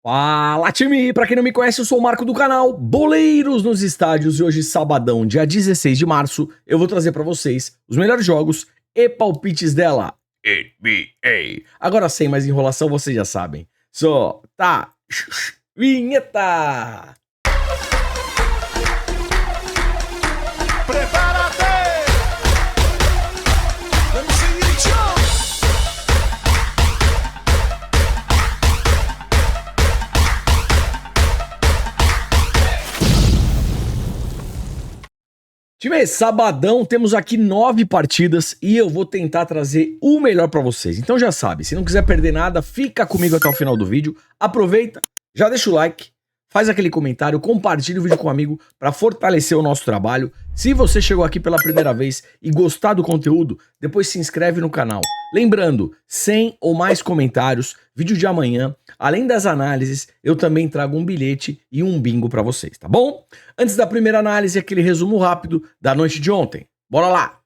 Fala, time! Pra quem não me conhece, eu sou o Marco do canal Boleiros nos Estádios e hoje, sabadão, dia 16 de março, eu vou trazer pra vocês os melhores jogos e palpites dela, NBA. Agora, sem mais enrolação, vocês já sabem. Tá, vinheta! Prepárate! Let me see you jump! Time, sabadão, temos aqui 9 partidas e eu vou tentar trazer o melhor pra vocês. Então já sabe, se não quiser perder nada, fica comigo até o final do vídeo. Aproveita, já deixa o like, faz aquele comentário, compartilha o vídeo com um amigo pra fortalecer o nosso trabalho. Se você chegou aqui pela primeira vez e gostar do conteúdo, depois se inscreve no canal. Lembrando, 100 ou mais comentários, vídeo de amanhã, além das análises, eu também trago um bilhete e um bingo pra vocês, tá bom? Antes da primeira análise, aquele resumo rápido da noite de ontem. Bora lá!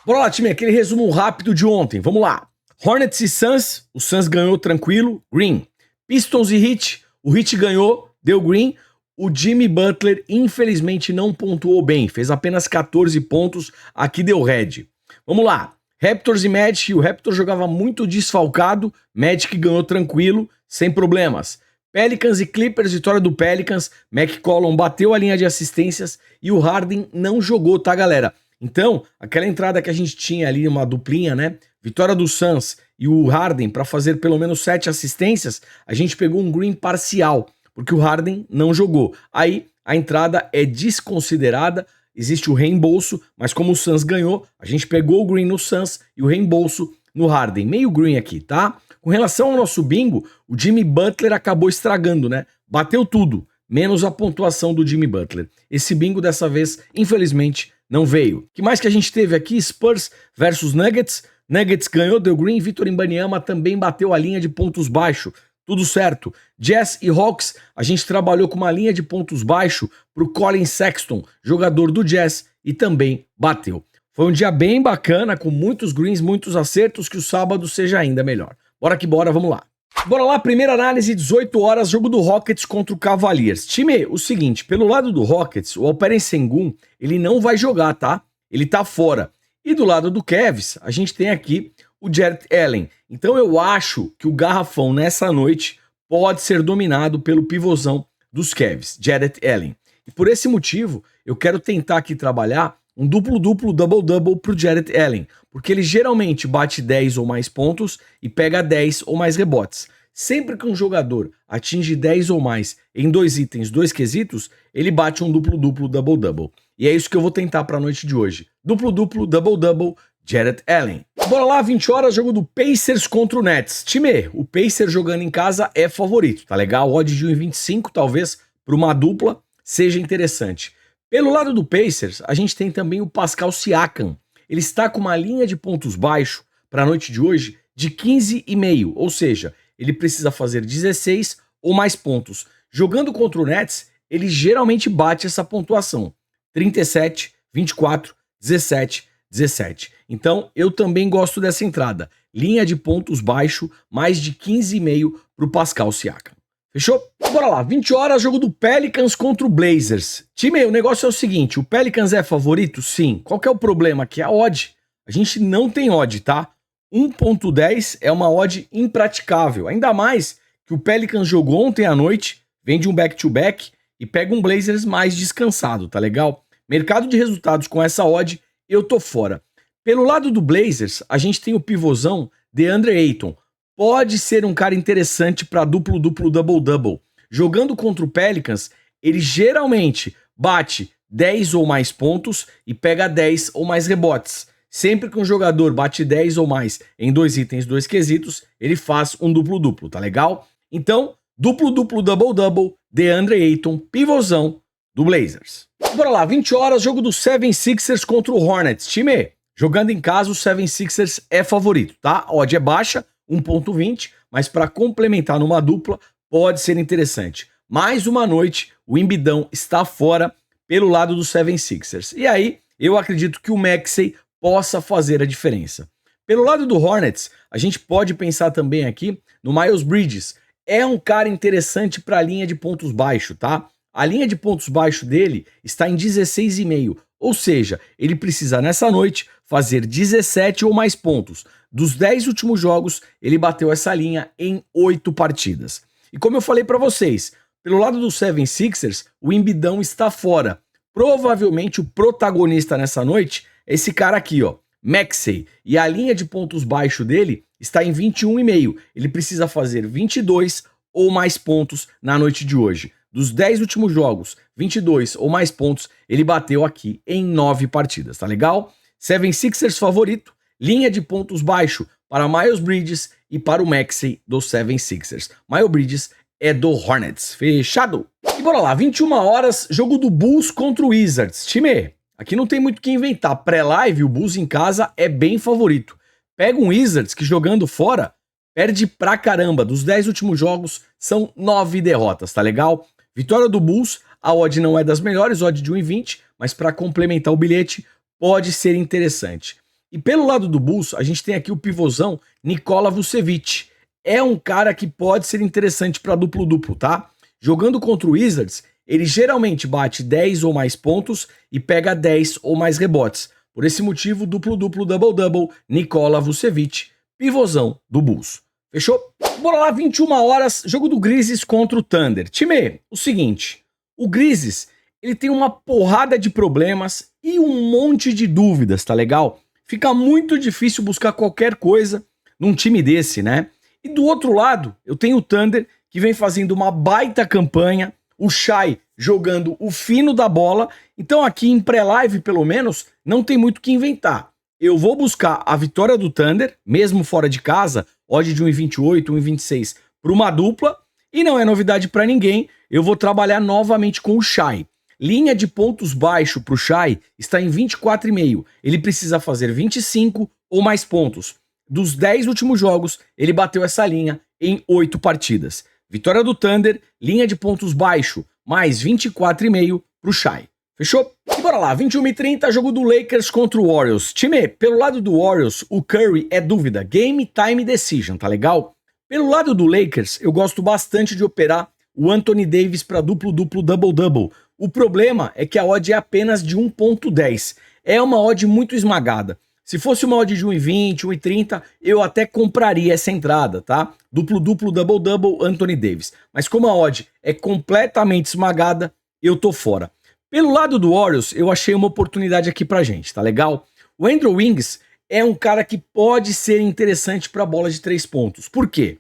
Bora lá, time, aquele resumo rápido de ontem, vamos lá. Hornets e Suns, o Suns ganhou tranquilo, green. Pistons e Heat, o Heat ganhou, deu green. O Jimmy Butler, infelizmente, não pontuou bem, fez apenas 14 pontos, aqui deu red. Vamos lá, Raptors e Magic, o Raptors jogava muito desfalcado, Magic ganhou tranquilo, sem problemas. Pelicans e Clippers, vitória do Pelicans, McCollum bateu a linha de assistências e o Harden não jogou, tá, galera? Então, aquela entrada que a gente tinha ali, uma duplinha, né? Vitória do Suns e o Harden para fazer pelo menos 7 assistências, a gente pegou um green parcial, porque o Harden não jogou. Aí, a entrada é desconsiderada, existe o reembolso, mas como o Suns ganhou, a gente pegou o green no Suns e o reembolso no Harden. Meio green aqui, tá? Com relação ao nosso bingo, o Jimmy Butler acabou estragando, né? Bateu tudo, menos a pontuação do Jimmy Butler. Esse bingo dessa vez, infelizmente, não veio. O que mais que a gente teve aqui? Spurs versus Nuggets. Nuggets ganhou, deu green. Victor Wembanyama também bateu a linha de pontos baixo. Tudo certo. Jazz e Hawks, a gente trabalhou com uma linha de pontos baixo pro Colin Sexton, jogador do Jazz, e também bateu. Foi um dia bem bacana, com muitos greens, muitos acertos, que o sábado seja ainda melhor. Bora que bora, vamos lá. Bora lá, primeira análise, 18 horas, jogo do Rockets contra o Cavaliers. Time, o seguinte, pelo lado do Rockets, o Alperen Sengun, ele não vai jogar, tá? Ele tá fora. E do lado do Cavs, a gente tem aqui o Jarrett Allen. Então eu acho que o garrafão nessa noite pode ser dominado pelo pivôzão dos Cavs, Jarrett Allen. E por esse motivo, eu quero tentar aqui trabalhar um duplo-duplo, double-double pro Jarrett Allen, porque ele geralmente bate 10 ou mais pontos e pega 10 ou mais rebotes. Sempre que um jogador atinge 10 ou mais em 2 itens, 2 quesitos, ele bate um duplo-duplo, double-double. E é isso que eu vou tentar para a noite de hoje. Duplo-duplo, double-double, Jarrett Allen. Bora lá, 20 horas, jogo do Pacers contra o Nets. Time, o Pacers jogando em casa é favorito, tá legal? Odd de 1,25, talvez, para uma dupla, seja interessante. Pelo lado do Pacers, a gente tem também o Pascal Siakam. Ele está com uma linha de pontos baixo para a noite de hoje de 15,5, ou seja, ele precisa fazer 16 ou mais pontos. Jogando contra o Nets, ele geralmente bate essa pontuação. 37, 24, 17, 17. Então, eu também gosto dessa entrada. Linha de pontos baixo, mais de 15,5 para o Pascal Siakam. Fechou? Bora lá, 20 horas, jogo do Pelicans contra o Blazers. Time, o negócio é o seguinte, o Pelicans é favorito? Sim. Qual que é o problema? Que a odd, a gente não tem odd, tá? 1.10 é uma odd impraticável. Ainda mais que o Pelicans jogou ontem à noite, vem de um back-to-back e pega um Blazers mais descansado, tá legal? Mercado de resultados com essa odd, eu tô fora. Pelo lado do Blazers, a gente tem o pivôzão DeAndre Ayton. Pode ser um cara interessante para duplo-duplo, double-double. Jogando contra o Pelicans, ele geralmente bate 10 ou mais pontos e pega 10 ou mais rebotes. Sempre que um jogador bate 10 ou mais em 2 itens, 2 quesitos, ele faz um duplo-duplo, tá legal? Então, duplo-duplo, double-double, DeAndre Ayton, pivôzão do Blazers. Bora lá, 20 horas, jogo do 76ers contra o Hornets. Time, jogando em casa, o 76ers é favorito, tá? A odd é baixa, 1.20, mas para complementar numa dupla, pode ser interessante. Mais uma noite, o Embidão está fora pelo lado do 76ers. E aí, eu acredito que o Maxey possa fazer a diferença. Pelo lado do Hornets, a gente pode pensar também aqui no Miles Bridges. é um cara interessante para a linha de pontos baixo, tá? A linha de pontos baixo dele está em 16,5, ou seja, ele precisa nessa noite fazer 17 ou mais pontos. Dos 10 últimos jogos, ele bateu essa linha em 8 partidas. E como eu falei para vocês, pelo lado do 76ers, o Embidão está fora. Provavelmente o protagonista nessa noite é esse cara aqui, ó, Maxey. E a linha de pontos baixo dele está em 21,5. Ele precisa fazer 22 ou mais pontos na noite de hoje. Dos 10 últimos jogos, 22 ou mais pontos, ele bateu aqui em 9 partidas, tá legal? 76ers favorito, linha de pontos baixo para Miles Bridges e para o Maxey do 76ers. Miles Bridges é do Hornets. Fechado? E bora lá, 21 horas, jogo do Bulls contra o Wizards. Time, aqui não tem muito o que inventar. Pré-live, o Bulls em casa é bem favorito. Pega um Wizards que jogando fora, perde pra caramba. Dos 10 últimos jogos, são 9 derrotas, tá legal? Vitória do Bulls, a odd não é das melhores, odd de 1,20, mas para complementar o bilhete, pode ser interessante. E pelo lado do Bulls, a gente tem aqui o pivôzão Nikola Vucevic. É um cara que pode ser interessante para duplo-duplo, tá? Jogando contra o Wizards, ele geralmente bate 10 ou mais pontos e pega 10 ou mais rebotes. Por esse motivo, duplo-duplo, double-double, Nikola Vucevic, pivôzão do Bulls. Fechou? Bora lá, 21 horas, jogo do Grizzlies contra o Thunder. Time, o seguinte, o Grizzlies, ele tem uma porrada de problemas e um monte de dúvidas, tá legal? Fica muito difícil buscar qualquer coisa num time desse, né? E do outro lado, eu tenho o Thunder, que vem fazendo uma baita campanha, o Shai jogando o fino da bola, então aqui em pré-live, pelo menos, não tem muito o que inventar. Eu vou buscar a vitória do Thunder, mesmo fora de casa, odd de 1,28, 1,26 para uma dupla, e não é novidade para ninguém, eu vou trabalhar novamente com o Shai. Linha de pontos baixo para o Shai está em 24,5. Ele precisa fazer 25 ou mais pontos. Dos 10 últimos jogos, ele bateu essa linha em 8 partidas. Vitória do Thunder, linha de pontos baixo, mais 24,5 para o Shai. Fechou? E bora lá, 21h30, jogo do Lakers contra o Warriors. Time, pelo lado do Warriors, o Curry é dúvida. Game Time Decision, tá legal? Pelo lado do Lakers, eu gosto bastante de operar o Anthony Davis para duplo-duplo, double-double. O problema é que a odd é apenas de 1,10. É uma odd muito esmagada. Se fosse uma odd de 1,20, 1,30, eu até compraria essa entrada, tá? Duplo-duplo, double-double, Anthony Davis. Mas como a odd é completamente esmagada, eu tô fora. Pelo lado do Warriors, eu achei uma oportunidade aqui pra gente, tá legal? O Andrew Wiggins é um cara que pode ser interessante pra bola de 3 pontos. Por quê?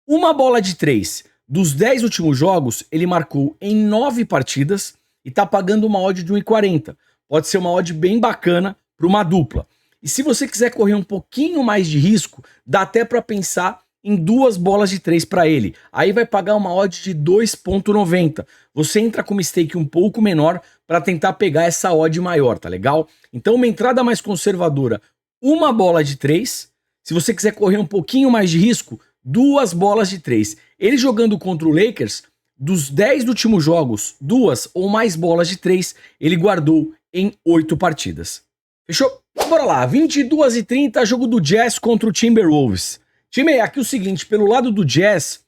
Uma bola de 3 dos 10 últimos jogos, ele marcou em 9 partidas e tá pagando uma odd de 1,40. Pode ser uma odd bem bacana para uma dupla. E se você quiser correr um pouquinho mais de risco, dá até para pensar em 2 bolas de 3 para ele. Aí vai pagar uma odd de 2,90. Você entra com uma stake um pouco menor para tentar pegar essa odd maior, tá legal? Então uma entrada mais conservadora, uma bola de 3. Se você quiser correr um pouquinho mais de risco, 2 bolas de 3. Ele jogando contra o Lakers, dos 10 últimos jogos, 2 ou mais bolas de 3, ele guardou em 8 partidas. Fechou? Bora lá, 22h30, jogo do Jazz contra o Timberwolves. Time, aqui o seguinte, pelo lado do Jazz,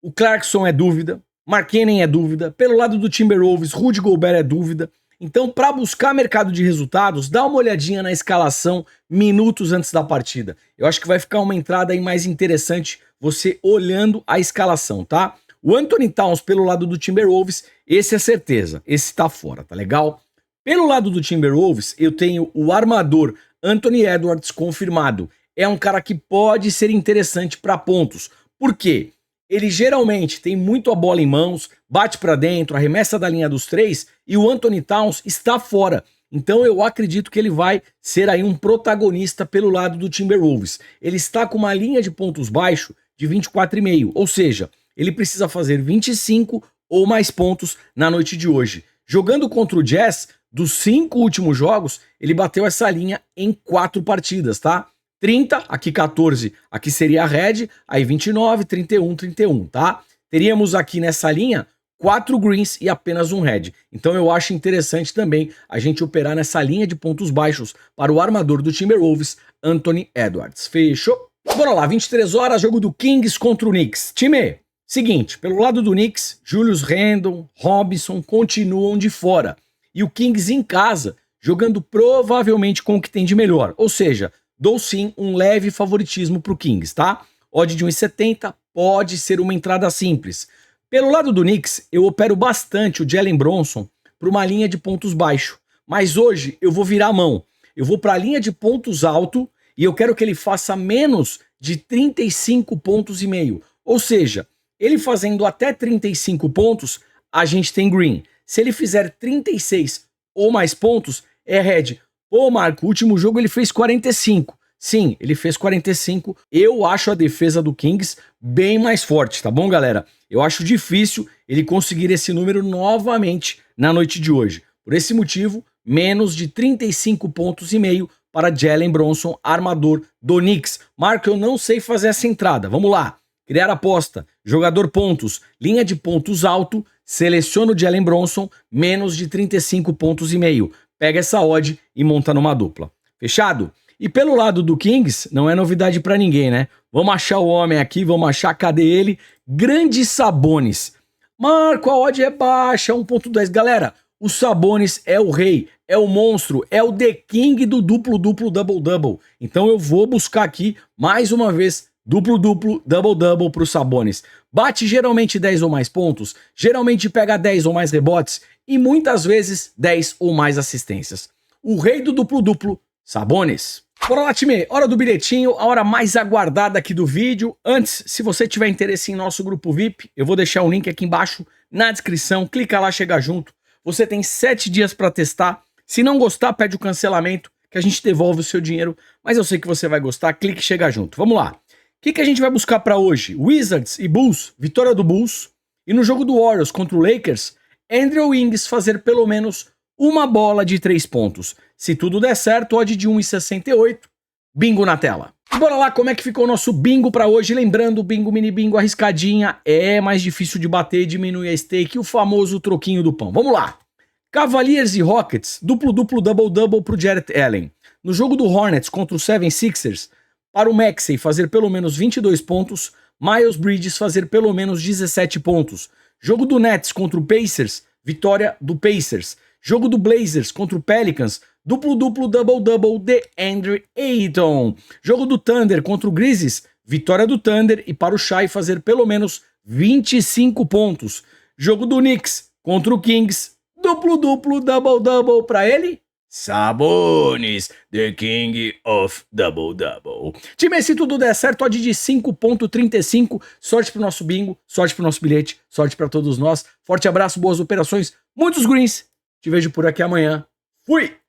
o Clarkson é dúvida, Markkanen é dúvida, pelo lado do Timberwolves, Rudy Gobert é dúvida. Então, para buscar mercado de resultados, dá uma olhadinha na escalação minutos antes da partida. Eu acho que vai ficar uma entrada aí mais interessante você olhando a escalação, tá? O Anthony Towns pelo lado do Timberwolves, esse é certeza, esse tá fora, tá legal? Pelo lado do Timberwolves, eu tenho o armador Anthony Edwards confirmado. É um cara que pode ser interessante para pontos. Por quê? Ele geralmente tem muito a bola em mãos, bate para dentro, arremessa da linha dos 3 e o Anthony Towns está fora. Então eu acredito que ele vai ser aí um protagonista pelo lado do Timberwolves. Ele está com uma linha de pontos baixo de 24,5, ou seja, ele precisa fazer 25 ou mais pontos na noite de hoje. Jogando contra o Jazz, dos 5 últimos jogos, ele bateu essa linha em 4 partidas, tá? 30, aqui 14, aqui seria a red, aí 29, 31, 31, tá? Teríamos aqui nessa linha 4 greens e apenas um red. Então eu acho interessante também a gente operar nessa linha de pontos baixos para o armador do Timberwolves, Anthony Edwards. Fechou? Bora lá, 23 horas, jogo do Kings contra o Knicks. Time, Seguinte, pelo lado do Knicks, Julius Randle, Robinson continuam de fora. E o Kings em casa, jogando provavelmente com o que tem de melhor. Ou seja, dou sim um leve favoritismo pro Kings, tá? Odd de 1,70 pode ser uma entrada simples. Pelo lado do Knicks, eu opero bastante o Jalen Brunson para uma linha de pontos baixo. Mas hoje eu vou virar a mão. Eu vou para a linha de pontos alto e eu quero que ele faça menos de 35 pontos e meio. Ou seja, ele fazendo até 35 pontos, a gente tem green. Se ele fizer 36 ou mais pontos, é red. Pô, Marco, o último jogo ele fez 45. Sim, ele fez 45. Eu acho a defesa do Kings bem mais forte, tá bom, galera? Eu acho difícil ele conseguir esse número novamente na noite de hoje. Por esse motivo, menos de 35 pontos e meio para Jalen Brunson, armador do Knicks. Marco, eu não sei fazer essa entrada. Vamos lá. Criar aposta, jogador pontos, linha de pontos alto, seleciona o Jalen Brunson, menos de 35 pontos e meio. Pega essa odd e monta numa dupla. Fechado? E pelo lado do Kings, não é novidade pra ninguém, né? Vamos achar o homem aqui, vamos achar, cadê ele? Grande Sabonis. Marco, a odd é baixa, 1.10. Galera, o Sabonis é o rei, é o monstro, é o The King do duplo-duplo, double-double. Então eu vou buscar aqui, mais uma vez, duplo-duplo, double-double pro Sabonis. Bate geralmente 10 ou mais pontos, geralmente pega 10 ou mais rebotes e muitas vezes 10 ou mais assistências. O rei do duplo-duplo, Sabonis. Bora lá, time, hora do bilhetinho, a hora mais aguardada aqui do vídeo. Antes, se você tiver interesse em nosso grupo VIP, eu vou deixar o link aqui embaixo na descrição, clica lá, chega junto. Você tem 7 dias para testar. Se não gostar, pede o cancelamento, que a gente devolve o seu dinheiro, mas eu sei que você vai gostar, clique e chega junto. Vamos lá. O que a gente vai buscar para hoje? Wizards e Bulls, vitória do Bulls. E no jogo do Warriors contra o Lakers, Andrew Wiggins fazer pelo menos uma bola de 3 pontos. Se tudo der certo, odd de 1,68. Bingo na tela. E bora lá, como é que ficou o nosso bingo para hoje? Lembrando, bingo, mini bingo, arriscadinha, é mais difícil de bater, diminui a stake, o famoso troquinho do pão. Vamos lá. Cavaliers e Rockets, duplo-duplo, double-double pro Jarrett Allen. No jogo do Hornets contra o 76ers, para o Maxey fazer pelo menos 22 pontos, Miles Bridges fazer pelo menos 17 pontos. Jogo do Nets contra o Pacers, vitória do Pacers. Jogo do Blazers contra o Pelicans, duplo-duplo, double-double de Andrew Ayton. Jogo do Thunder contra o Grizzlies, vitória do Thunder e para o Shai fazer pelo menos 25 pontos. Jogo do Knicks contra o Kings, duplo-duplo, double-double para ele, Sabonis, the King of Double-Double. Time, se tudo der certo, odd de 5.35. Sorte pro nosso bingo, sorte pro nosso bilhete, sorte para todos nós. Forte abraço, boas operações, muitos greens. Te vejo por aqui amanhã. Fui!